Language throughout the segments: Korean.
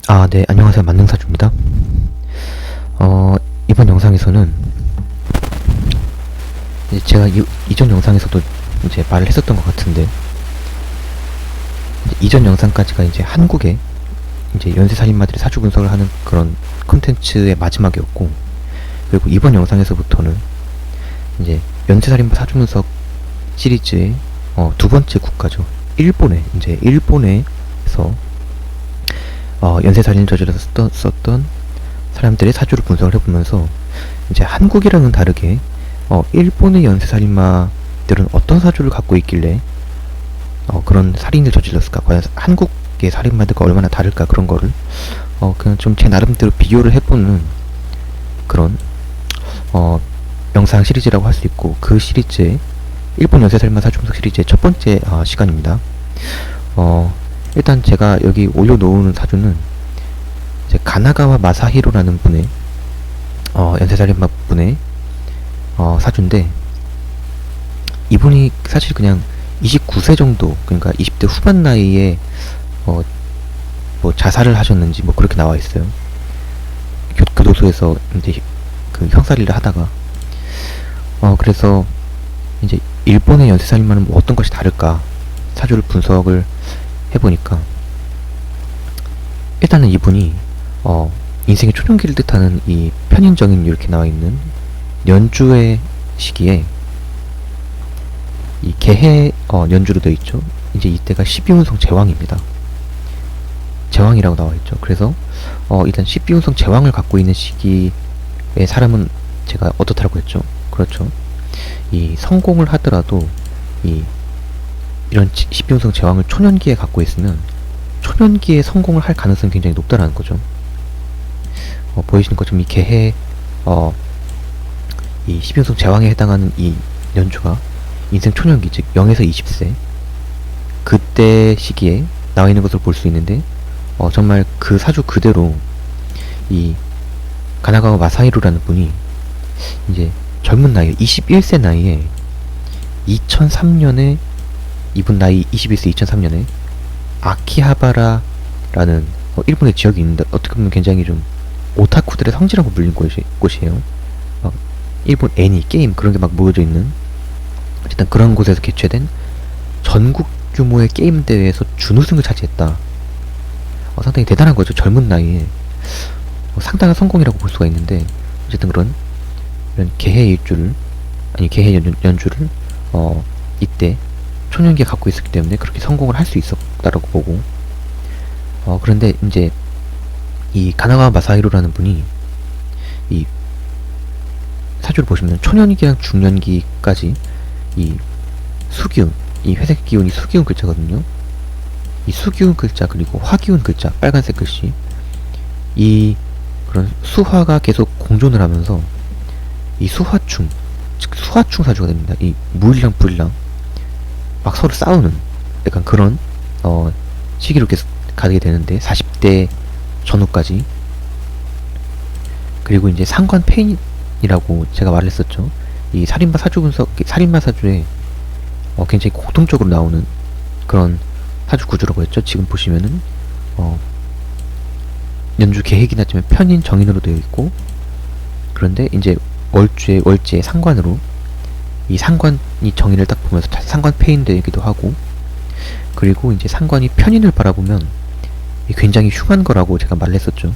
네, 안녕하세요. 만능사주입니다. 이번 영상에서는 이제 제가 이전 영상에서도 이제 말을 했었던 것 같은데, 이전 영상까지가 이제 한국의 이제 연쇄살인마들의 사주 분석을 하는 그런 컨텐츠의 마지막이었고, 그리고 이번 영상에서부터는 이제 연쇄살인마 사주 분석 시리즈의 두 번째 국가죠. 일본에서 연쇄살인을 저질러서 썼던 사람들의 사주를 분석을 해보면서 이제 한국이랑은 다르게 일본의 연쇄살인마들은 어떤 사주를 갖고 있길래 그런 살인을 저질렀을까, 과연 한국의 살인마들과 얼마나 다를까, 그런 거를 그냥 좀 제 나름대로 비교를 해보는 그런 영상 시리즈라고 할 수 있고, 그 시리즈의 일본 연쇄살인마 사주 분석 시리즈의 첫 번째 시간입니다. 일단 제가 여기 올려놓은 사주는 이제 가나가와 마사히로라는 분의 연쇄살인마 분의 사주인데, 이분이 사실 그냥 29세 정도, 그러니까 20대 후반 나이에 뭐 자살을 하셨는지 뭐 그렇게 나와 있어요. 교도소에서 이제 그 형사일을 하다가 그래서 이제 일본의 연쇄살인마는 뭐 어떤 것이 다를까 사주를 분석을 해보니까, 일단은 이분이 인생의 초년기를 뜻하는 이 편인정인 이렇게 나와있는 연주의 시기에 이 개해 연주로 되어 있죠. 이제 이때가 12운성 제왕입니다. 제왕이라고 나와있죠. 그래서 일단 12운성 제왕을 갖고 있는 시기의 사람은 제가 어떻다고 했죠. 그렇죠. 이 성공을 하더라도 이런 12운성 제왕을 초년기에 갖고 있으면 초년기에 성공을 할 가능성이 굉장히 높다라는 거죠. 보이시는 것처럼 이 개해 이 12운성 제왕에 해당하는 이 연주가 인생 초년기, 즉 0에서 20세 그때 시기에 나와 있는 것을 볼 수 있는데, 정말 그 사주 그대로 이 가나가와 마사히로라는 분이 이제 젊은 나이에 21세 나이에 2003년에 이분 나이 21세 2003년에 아키하바라라는 일본의 지역이 있는데, 어떻게 보면 굉장히 좀 오타쿠들의 성지라고 불린 곳이에요. 일본 애니, 게임 그런 게 막 모여져 있는, 어쨌든 그런 곳에서 개최된 전국 규모의 게임 대회에서 준우승을 차지했다. 상당히 대단한 거죠. 젊은 나이에 상당한 성공이라고 볼 수가 있는데, 어쨌든 이런 개해 일주를, 아니 개해 연주를 이때 초년기에 갖고 있었기 때문에 그렇게 성공을 할 수 있었다라고 보고, 그런데 이제 이 가나가와 마사히로라는 분이 이 사주를 보시면 초년기랑 중년기까지 이 수기운, 이 회색 기운이 수기운 글자거든요. 이 수기운 글자 그리고 화기운 글자, 빨간색 글씨, 이 그런 수화가 계속 공존을 하면서 이 수화충, 즉 수화충 사주가 됩니다. 이 물이랑 불이랑 막 서로 싸우는 약간 그런 시기로 계속 가게 되는데, 40대 전후까지. 그리고 이제 상관 폐인이라고 제가 말했었죠. 이 살인마 사주 분석, 살인마 사주에 굉장히 공통적으로 나오는 그런 사주 구조라고 했죠. 지금 보시면은 연주 계획이 났지만 편인 정인으로 되어 있고, 그런데 이제 월지의 상관으로 이 상관이 정인을 딱 보면서 상관 폐인 되기도 하고, 그리고 이제 상관이 편인을 바라보면 굉장히 흉한 거라고 제가 말했었죠.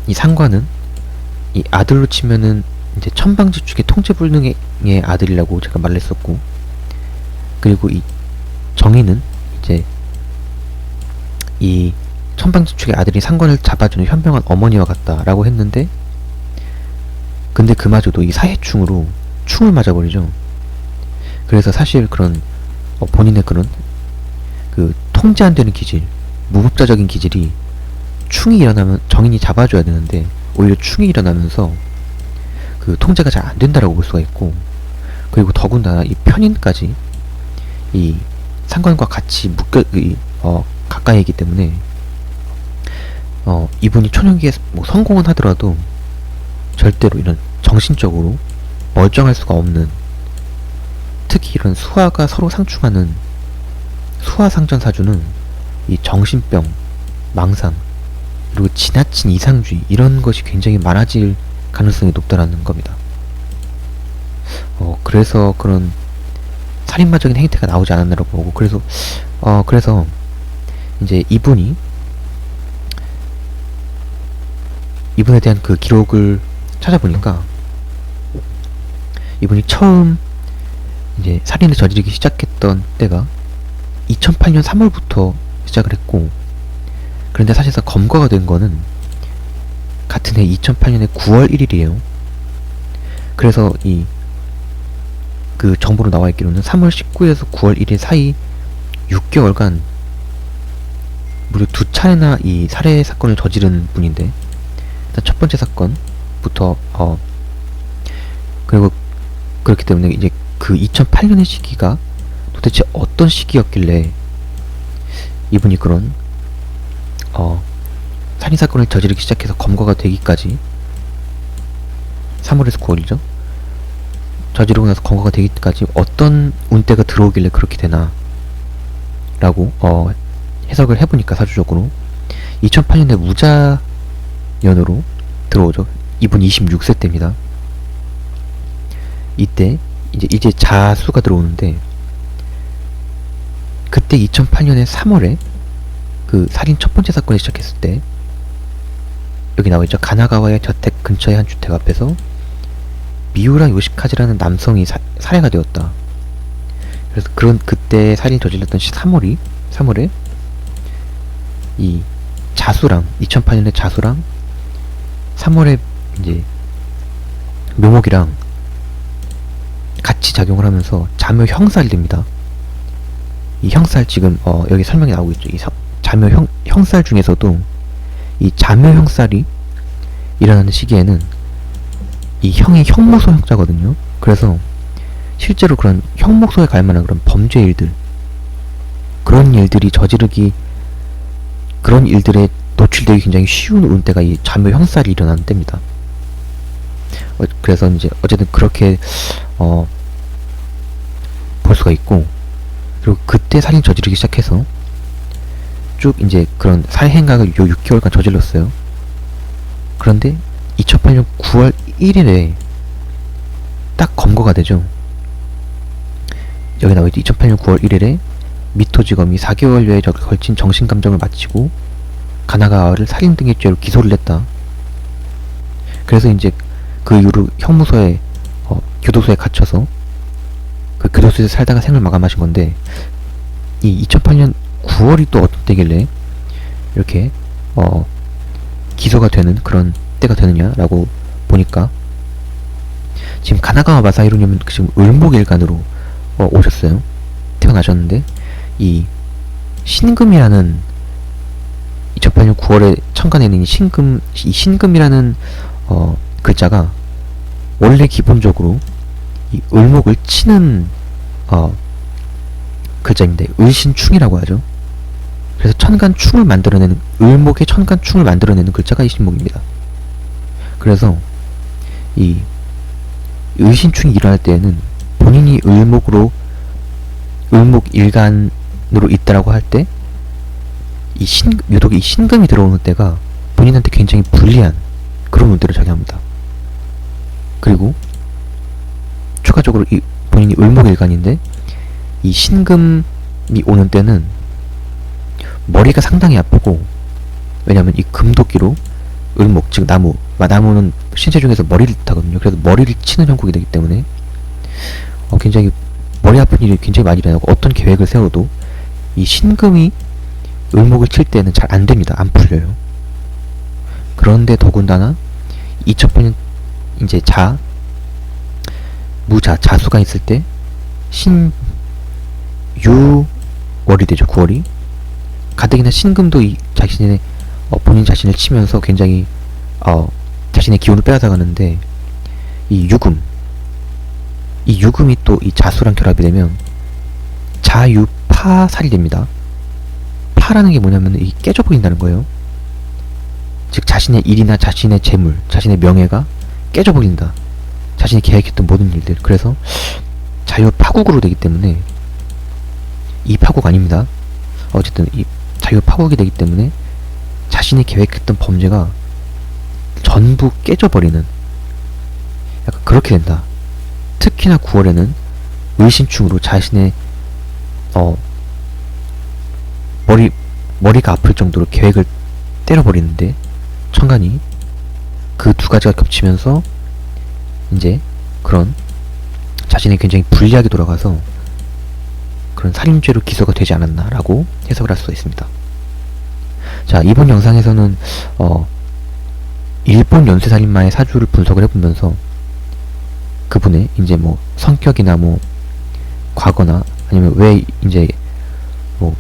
이 상관은 이 아들로 치면은 이제 천방지축의 통제불능의 아들이라고 제가 말했었고, 그리고 이 정인은 이제 이 천방지축의 아들이 상관을 잡아주는 현명한 어머니와 같다라고 했는데, 근데 그마저도 이 사해충으로 충을 맞아버리죠. 그래서 사실 그런 본인의 그런 그 통제 안 되는 기질, 무법자적인 기질이 충이 일어나면 정인이 잡아줘야 되는데 오히려 충이 일어나면서 그 통제가 잘 안 된다라고 볼 수가 있고, 그리고 더군다나 이 편인까지 이 상관과 같이 가까이 있기 때문에 이분이 초년기에 뭐 성공은 하더라도 절대로 이런 정신적으로 멀쩡할 수가 없는, 특히 이런 수화가 서로 상충하는 수화상전 사주는 이 정신병, 망상, 그리고 지나친 이상주의 이런 것이 굉장히 많아질 가능성이 높다라는 겁니다. 그래서 그런 살인마적인 행태가 나오지 않았나라고 보고, 그래서 이제 이분에 대한 그 기록을 찾아보니까 이분이 처음 이제 살인을 저지르기 시작했던 때가 2008년 3월부터 시작을 했고, 그런데 사실상 검거가 된 거는 같은 해 2008년에 9월 1일이에요. 그래서 그 정보로 나와 있기로는 3월 19일에서 9월 1일 사이 6개월간 무려 2차례나 이 살해 사건을 저지른 분인데, 일단 첫 번째 사건부터 그리고 그렇기 때문에 이제 그 2008년의 시기가 도대체 어떤 시기였길래 이분이 그런 살인 사건을 저지르기 시작해서 검거가 되기까지 3월에서 9월이죠. 저지르고 나서 검거가 되기까지 어떤 운대가 들어오길래 그렇게 되나 라고 해석을 해보니까 사주적으로 2008년에 무자년으로 들어오죠. 이분 26세 때입니다. 이때 이제 자수가 들어오는데, 그때 2008년에 3월에 그 살인 첫 번째 사건이 시작했을 때 여기 나와있죠. 가나가와의 저택 근처의 한 주택 앞에서 미우라 요시카즈라는 남성이 살해가 되었다. 그래서 그때 살인 저질렀던 3월에 이 자수랑 2008년에 자수랑 3월에 이제 묘목이랑 같이 작용을 하면서 자묘 형살이 됩니다. 이 형살 지금 여기 설명이 나오고 있죠. 이 자묘 형살 중에서도 이 자묘 형살이 일어나는 시기에는 이 형이 형목소 형자거든요. 그래서 실제로 그런 형목소에 갈 만한 그런 범죄 일들, 그런 일들에 노출되기 굉장히 쉬운 운때가 이 자묘 형살이 일어나는 때입니다. 그래서 이제 어쨌든 그렇게 볼 수가 있고, 그리고 그때 살인 저지르기 시작해서 쭉 이제 그런 살해 행각을 요 6개월간 저질렀어요. 그런데 2008년 9월 1일에 딱 검거가 되죠. 여기 나와있죠. 2008년 9월 1일에 미토지검이 4개월여에 걸친 정신감정을 마치고 가나가와를 살인 등의 죄로 기소를 했다. 그래서 이제 그 이후로 형무소에 교도소에 갇혀서 그 교도소에서 살다가 생을 마감하신 건데, 이 2008년 9월이 또 어떤 때길래 이렇게 기소가 되는 그런 때가 되느냐라고 보니까, 지금 가나가와 마사히로님은 지금 을목일간으로 오셨어요. 태어나셨는데, 이 신금이라는 2008년 9월에 천간에는 이 신금이라는 글자가 원래 기본적으로 이 을목을 치는 글자인데 을신충이라고 하죠. 그래서 천간충을 만들어내는, 을목의 천간충을 만들어내는 글자가 이 신목입니다. 그래서 이 을신충이 일어날 때에는 본인이 을목일간으로 있다라고 할 때 유독 이 신금이 들어오는 때가 본인한테 굉장히 불리한 그런 운들을 작용합니다. 그리고 추가적으로 본인이 을목일간인데 이 신금이 오는 때는 머리가 상당히 아프고, 왜냐면 이 금도끼로 을목, 즉 나무는 신체 중에서 머리를 뜻하거든요. 그래서 머리를 치는 형국이 되기 때문에 굉장히 머리 아픈 일이 굉장히 많이 일어나고, 어떤 계획을 세워도 이 신금이 을목을 칠 때는 잘 안됩니다. 안 풀려요. 그런데 더군다나 2008년 이제 자수가 있을 때 신유월이 되죠. 9월이 가뜩이나 신금도 본인 자신을 치면서 굉장히 자신의 기운을 빼앗아가는데, 이 유금이 또 이 자수랑 결합이 되면 자유파살이 됩니다. 파라는 게 뭐냐면 이 깨져버린다는 거예요. 즉 자신의 일이나 자신의 재물, 자신의 명예가 깨져버린다. 자신이 계획했던 모든 일들. 그래서 자유파국으로 되기 때문에 이 파국 아닙니다. 어쨌든 이 자유 파국이 되기 때문에 자신이 계획했던 범죄가 전부 깨져버리는, 약간 그렇게 된다. 특히나 9월에는 의심충으로 자신의 머리가 아플 정도로 계획을 때려버리는데, 천간이 그 두 가지가 겹치면서 이제 그런 자신이 굉장히 불리하게 돌아가서 그런 살인죄로 기소가 되지 않았나라고 해석을 할 수가 있습니다. 자, 이번 영상에서는 일본 연쇄살인마의 사주를 분석을 해보면서 그분의 이제 뭐 성격이나 뭐 과거나 아니면 왜 이제 뭐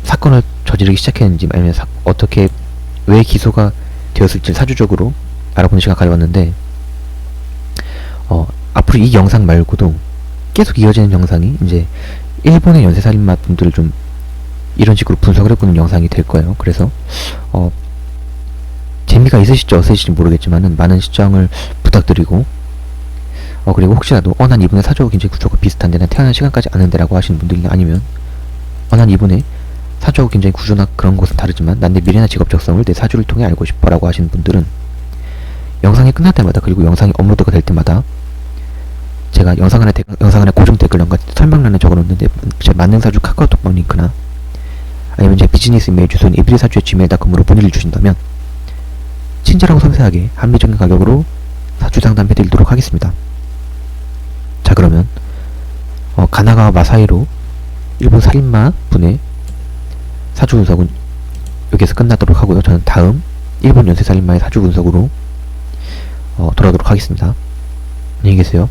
사건을 저지르기 시작했는지, 아니면 어떻게 왜 기소가 되었을지 사주적으로 알아보는 시간 가져봤는데, 앞으로 이 영상 말고도 계속 이어지는 영상이 이제 일본의 연쇄살인마 분들을 좀 이런 식으로 분석을 해보는 영상이 될 거예요. 그래서 재미가 있으실지 없으실지 모르겠지만은 많은 시청을 부탁드리고, 그리고 혹시라도 난 이분의 사주하고 굉장히 구조가 비슷한데 난 태어난 시간까지 아는데 라고 하시는 분들이나, 아니면 난 이분의 사주하고 굉장히 구조나 그런 것은 다르지만 난 내 미래나 직업 적성을 내 사주를 통해 알고 싶어 라고 하시는 분들은 영상이 끝날 때마다, 그리고 영상이 업로드가 될 때마다 제가 영상 안에 고정 댓글란과 설명란에 적어놓는데, 제 만능사주 카카오톡방 링크나 아니면 제 비즈니스 이메일 주소인 ebili사주@gmail.com으로 문의를 주신다면 친절하고 섬세하게 합리적인 가격으로 사주 상담 해드리도록 하겠습니다. 자, 그러면 가나가와 마사히로 일본 살인마 분의 사주 분석은 여기에서 끝나도록 하고요. 저는 다음 일본 연쇄살인마의 사주 분석으로 돌아오도록 하겠습니다. 안녕히 계세요.